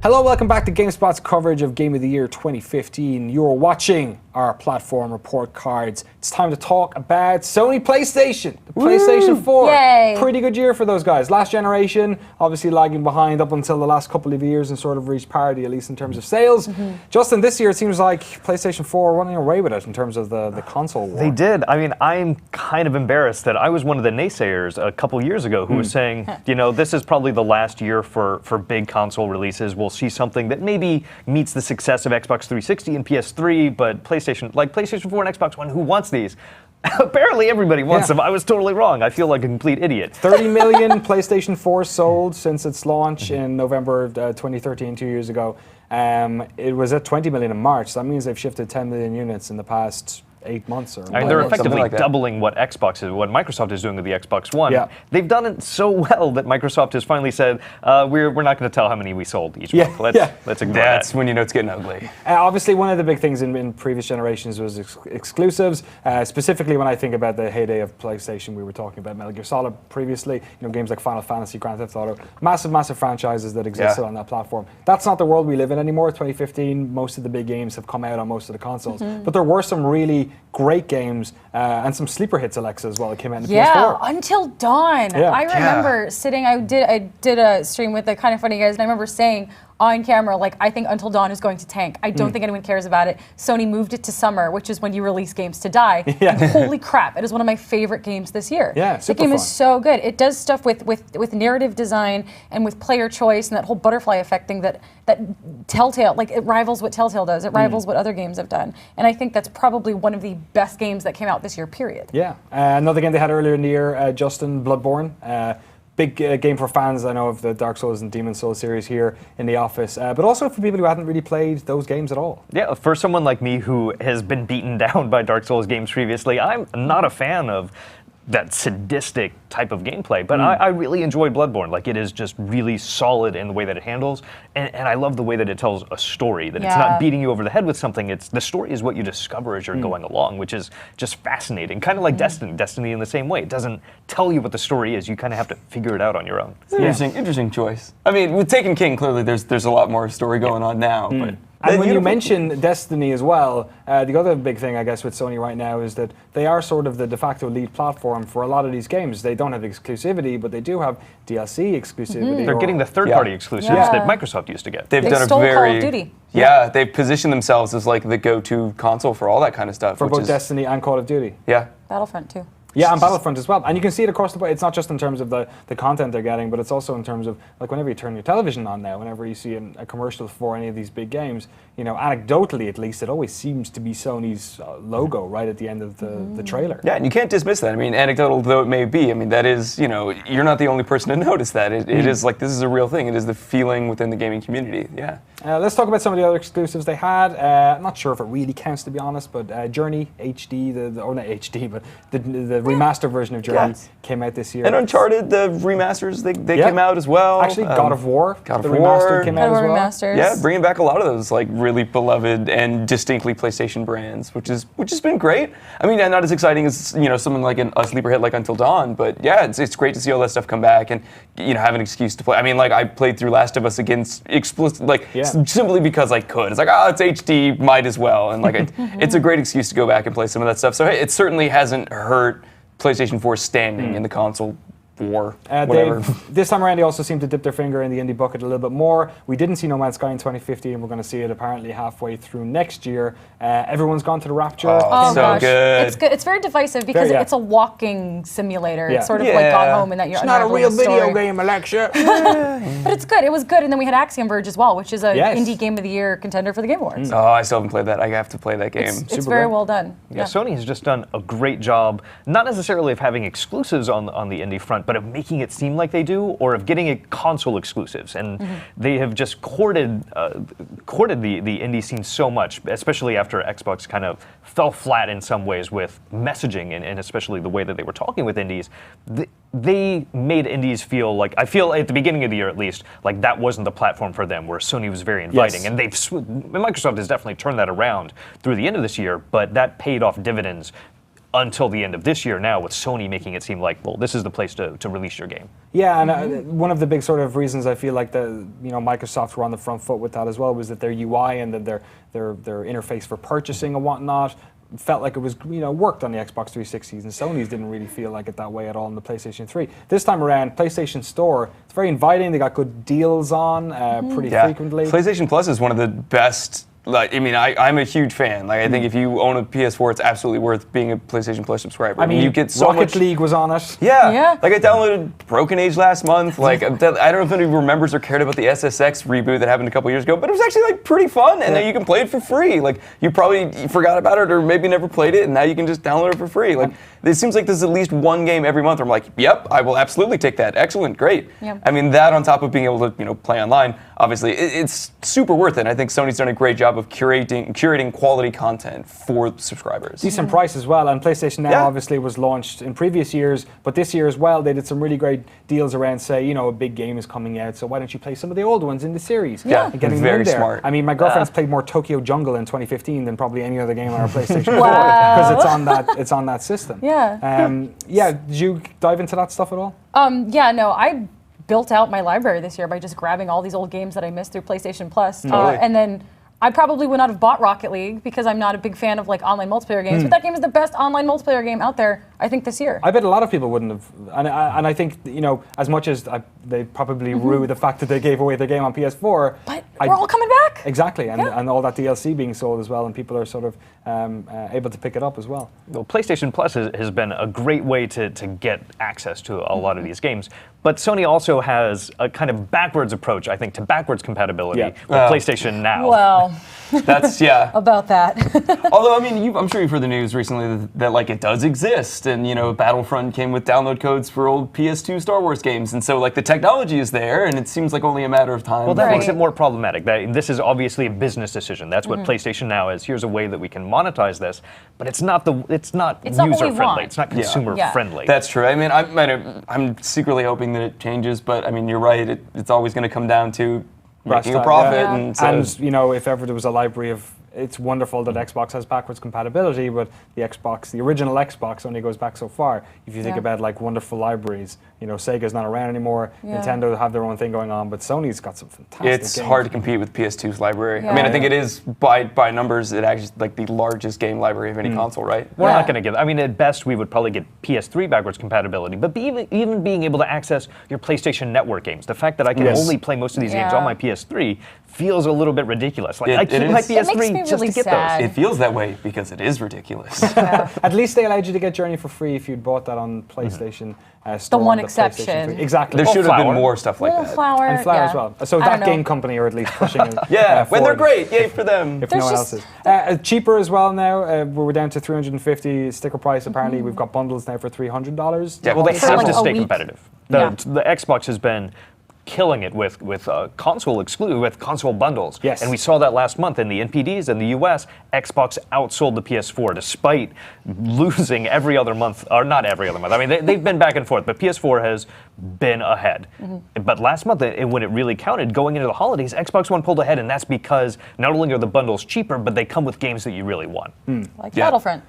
Hello, welcome back to GameSpot's coverage of Game of the Year 2015. You're watching our platform report cards. It's time to talk about Sony PlayStation, the PlayStation 4. Yay. Pretty good year for those guys. Last generation, obviously lagging behind up until the last couple of years and sort of reached parity, at least in terms of sales. Justin, this year it seems like PlayStation 4 are running away with it in terms of the console war. They did. I mean, I'm kind of embarrassed that I was one of the naysayers a couple years ago who was saying, you know, this is probably the last year for big console releases. We'll see something that maybe meets the success of Xbox 360 and PS3, but PlayStation 4 and Xbox One, who wants these? Apparently everybody wants them. I was totally wrong. I feel like a complete idiot. 30 million PlayStation 4 sold since its launch in November of 2013, 2 years ago. It was at 20 million in March. So that means they've shifted 10 million units in the past 8 months or more. I mean, they're effectively doubling what Microsoft is doing with the Xbox One. Yeah. They've done it so well that Microsoft has finally said, we're not going to tell how many we sold each month. Let's ignore That's that. when you know it's getting ugly. Obviously, one of the big things in previous generations was exclusives. Specifically, when I think about the heyday of PlayStation, we were talking about Metal Gear Solid previously. You know, games like Final Fantasy, Grand Theft Auto, massive franchises that existed on that platform. That's not the world we live in anymore. 2015, most of the big games have come out on most of the consoles, but there were some really great games and some sleeper hits, Alexa, as well, that came out in the PS4. Yeah, Until Dawn. Yeah. I remember sitting, I did a stream with the Kind of Funny guys, and I remember saying on camera, like, I think Until Dawn is going to tank. I don't think anyone cares about it. Sony moved it to summer, which is when you release games to die. Holy crap, it is one of my favorite games this year. Yeah, the game is so good. It does stuff with narrative design and with player choice and that whole butterfly effect thing that Telltale, like, it rivals what Telltale does. It rivals what other games have done. And I think that's probably one of the best games that came out this year, period. Yeah. Another game they had earlier in the year, Justin, Bloodborne. Big game for fans, I know, of the Dark Souls and Demon Souls series here in the office, but also for people who hadn't really played those games at all. Yeah, for someone like me who has been beaten down by Dark Souls games previously, I'm not a fan of that sadistic type of gameplay, but I really enjoyed Bloodborne. Like, it is just really solid in the way that it handles, and I love the way that it tells a story, that it's not beating you over the head with something, the story is what you discover as you're going along, which is just fascinating. Kind of like Destiny in the same way. It doesn't tell you what the story is, you kind of have to figure it out on your own. Interesting choice. I mean, with Taken King, clearly there's a lot more story going on now, but... And when you mention Destiny as well, the other big thing, I guess, with Sony right now is that they are sort of the de facto lead platform for a lot of these games. They don't have exclusivity, but they do have DLC exclusivity. They're getting the third-party exclusives that Microsoft used to get. They've done stole a very... Call of Duty. Yeah, they've positioned themselves as like the go-to console for all that kind of stuff. For both Destiny and Call of Duty. Yeah. Battlefront too. Yeah, and Battlefront as well. And you can see it across the board. It's not just in terms of the content they're getting, but it's also in terms of, like, whenever you turn your television on now, whenever you see a commercial for any of these big games, you know, anecdotally at least, it always seems to be Sony's logo right at the end of the trailer. Yeah, and you can't dismiss that. I mean, anecdotal though it may be, I mean, that is, you know, you're not the only person to notice that. It is like, this is a real thing. It is the feeling within the gaming community, yeah. Let's talk about some of the other exclusives they had. I'm not sure if it really counts, to be honest, but Journey HD, or not HD, but the remastered version of Journey came out this year. And Uncharted, the remasters, they came out as well. Actually, God of War, God the of War remastered came out as well. Remasters. Yeah, bringing back a lot of those like really beloved and distinctly PlayStation brands, which has been great. I mean, not as exciting as, you know, something like a sleeper hit like Until Dawn, but yeah, it's great to see all that stuff come back and, you know, have an excuse to play. I mean, like, I played through Last of Us against simply because I could. It's like, it's HD, might as well, and like it's a great excuse to go back and play some of that stuff. So hey, it certainly hasn't hurt PlayStation 4's standing in the console war, whatever. This time around, they also seem to dip their finger in the indie bucket a little bit more. We didn't see No Man's Sky in 2015, and we're going to see it apparently halfway through next year. Everyone's gone to the Rapture. Oh, so gosh. good. It's good. It's very divisive because it's a walking simulator. It's sort of like Gone Home, and that you're It's not a real story. video game, Alexa. But it's good. It was good. And then we had Axiom Verge as well, which is an indie game of the year contender for the Game Awards. Oh, I still haven't played that. I have to play that game. It's very well done. Yeah, Sony has just done a great job, not necessarily of having exclusives on the indie front, but of making it seem like they do, or of getting it console exclusives. And they have just courted the indie scene so much, especially after Xbox kind of fell flat in some ways with messaging and especially the way that they were talking with indies. They made indies feel like, I feel at the beginning of the year at least, like that wasn't the platform for them, where Sony was very inviting. And Microsoft has definitely turned that around through the end of this year, but that paid off dividends until the end of this year now, with Sony making it seem like, well, this is the place to release your game. Yeah, and one of the big sort of reasons I feel like Microsoft were on the front foot with that as well was that their UI and their interface for purchasing and whatnot felt like it was worked on the Xbox 360s, and Sony's didn't really feel like it that way at all on the PlayStation 3. This time around, PlayStation Store, it's very inviting. They got good deals on pretty frequently. PlayStation Plus is one of the best. I'm a huge fan. I think if you own a PS4, it's absolutely worth being a PlayStation Plus subscriber. I mean, you get so Rocket much. League was on it. Yeah. I downloaded Broken Age last month. I don't know if anybody remembers or cared about the SSX reboot that happened a couple years ago, but it was actually pretty fun, and now you can play it for free. You probably forgot about it or maybe never played it, and now you can just download it for free. It seems like there's at least one game every month where I'm like, yep, I will absolutely take that. Excellent, great. Yep. That on top of being able to play online, obviously, it's super worth it. I think Sony's done a great job of curating quality content for subscribers. Decent price as well, and PlayStation Now obviously was launched in previous years, but this year as well they did some really great deals around, say, a big game is coming out, so why don't you play some of the old ones in the series? Yeah, and getting very them in there. smart. I mean, my girlfriend's played more Tokyo Jungle in 2015 than probably any other game on our PlayStation 4 Wow. because it's on that system. Yeah. Did you dive into that stuff at all? I built out my library this year by just grabbing all these old games that I missed through PlayStation Plus. Totally. And then I probably would not have bought Rocket League because I'm not a big fan of online multiplayer games. But that game is the best online multiplayer game out there, I think, this year. I bet a lot of people wouldn't have, and I think as much as they probably rue the fact that they gave away their game on PS4. But we're all coming back. Exactly, and all that DLC being sold as well, and people are sort of able to pick it up as well. Well, PlayStation Plus has been a great way to get access to a lot of these games. But Sony also has a kind of backwards approach, I think, to backwards compatibility with PlayStation Now. Well, That's about that. Although, I'm sure you've heard the news recently that it does exist, and Battlefront came with download codes for old PS2 Star Wars games, and so the technology is there, and it seems like only a matter of time. Well, that Right. makes it more problematic. This is obviously a business decision. That's what PlayStation Now is. Here's a way that we can monetize this, but it's not not what we user friendly. want. It's not consumer Yeah. friendly. That's true. I'm secretly hoping that it changes, but you're right. It's always going to come down to making a profit, Yeah. and so And if ever there was a library of, it's wonderful that Xbox has backwards compatibility, but the original Xbox only goes back so far. If you think about wonderful libraries, Sega's not around anymore. Yeah. Nintendo have their own thing going on, but Sony's got some fantastic it's games. hard to compete with PS2's library. Yeah. I think it is by numbers, it actually the largest game library of any console, right? We're Yeah. not going to get. At best, we would probably get PS3 backwards compatibility. But even being able to access your PlayStation Network games, the fact that I can only play most of these games on my PS3 feels a little bit ridiculous. It I keep my is. It makes PS3 me just really to get sad. those. It feels that way because it is ridiculous. At least they allowed you to get Journey for free if you'd bought that on PlayStation Store. one on exception. PlayStation 3. Exactly. There should have been Flower. more stuff like that. Wallflower. And Flower as well. So I that don't know. game company are at least pushing it. Yeah, when they're forward. great, yay for them. If There's no one else just- is. Cheaper as well now. We're down to $350 sticker price. Apparently, we've got bundles now for $300. Yeah, Well, they For have like to a stay week. competitive. Yeah. The Xbox has been killing it with console bundles. Yes. And we saw that last month in the NPDs in the US. Xbox outsold the PS4 despite losing every other month, or not every other month. They've been back and forth, but PS4 has been ahead. But last month, when it really counted, going into the holidays, Xbox One pulled ahead, and that's because not only are the bundles cheaper, but they come with games that you really want. Like Yeah. Battlefront.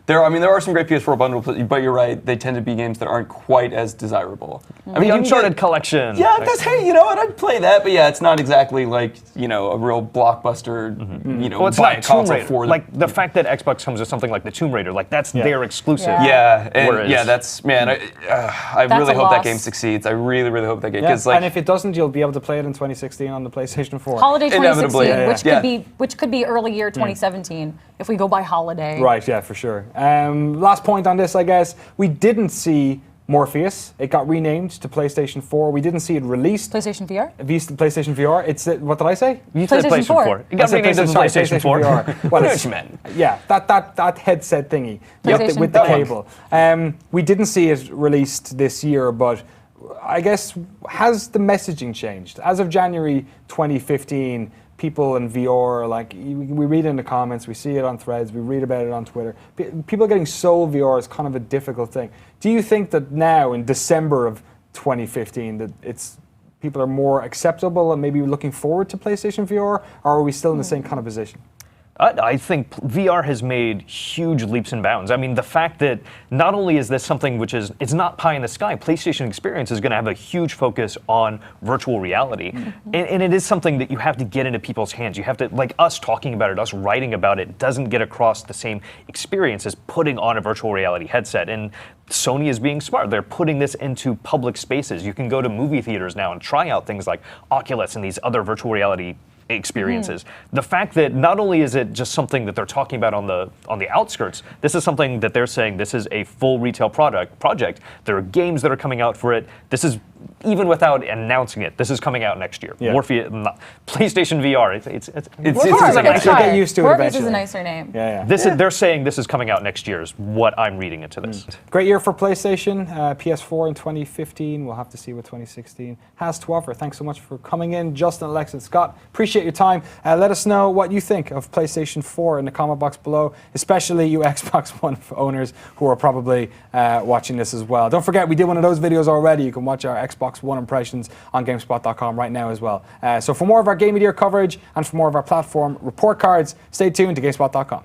There are some great PS4 bundles, but you're right. They tend to be games that aren't quite as desirable. The you can Uncharted get- collection. Yeah, you know what? I'd play that, but it's not exactly like a real blockbuster. Well, it's buy a not Tomb console Raider. for Like the fact that Xbox comes with something like the Tomb Raider, that's their exclusive. Yeah. Yeah, and Whereas- that's I That's really a hope that loss. game succeeds. I really, really hope that game. Yeah. 'Cause, And if it doesn't, you'll be able to play it in 2016 on the PlayStation 4. Holiday 2016, Inevitably, which could be early year 2017 if we go by holiday. Right, yeah, for sure. Last point on this, I guess. We didn't see Morpheus. It got renamed to PlayStation 4. We didn't see it released. PlayStation VR? PlayStation VR. What did I say? You said PlayStation PlayStation 4. 4. It I got said renamed to the PlayStation 4. VR. Well, I know what it's- you meant. Yeah, that headset thingy PlayStation with the VR. cable. We didn't see it released this year, but I guess has the messaging changed? As of January 2015, people in VR, we read in the comments, we see it on threads, we read about it on Twitter. People getting sold VR is kind of a difficult thing. Do you think that now in December of 2015 that people are more acceptable and maybe looking forward to PlayStation VR, or are we still in the same kind of position? I think VR has made huge leaps and bounds. I mean, the fact that not only is this something which is, it's not pie in the sky, PlayStation Experience is going to have a huge focus on virtual reality. And it is something that you have to get into people's hands. You have to, like us talking about it, us writing about it, doesn't get across the same experience as putting on a virtual reality headset. And Sony is being smart. They're putting this into public spaces. You can go to movie theaters now and try out things like Oculus and these other virtual reality experiences. The fact that not only is it just something that they're talking about on the outskirts, this is something that they're saying this is a full retail project. There are games that are coming out for it. This is, even without announcing it, this is coming out next year. Yeah. PlayStation VR. It's get used to it Morpheus eventually. is a nicer name. Yeah. This is, they're saying this is coming out next year is what I'm reading into this. Great year for PlayStation. PS4 in 2015. We'll have to see what 2016 has to offer. Thanks so much for coming in, Justin, Alex, and Scott. Appreciate your time. Let us know what you think of PlayStation 4 in the comment box below, especially you Xbox One owners who are probably watching this as well. Don't forget, we did one of those videos already. You can watch our Xbox One impressions on GameSpot.com right now as well. So for more of our Game of the Year coverage and for more of our platform report cards, stay tuned to GameSpot.com.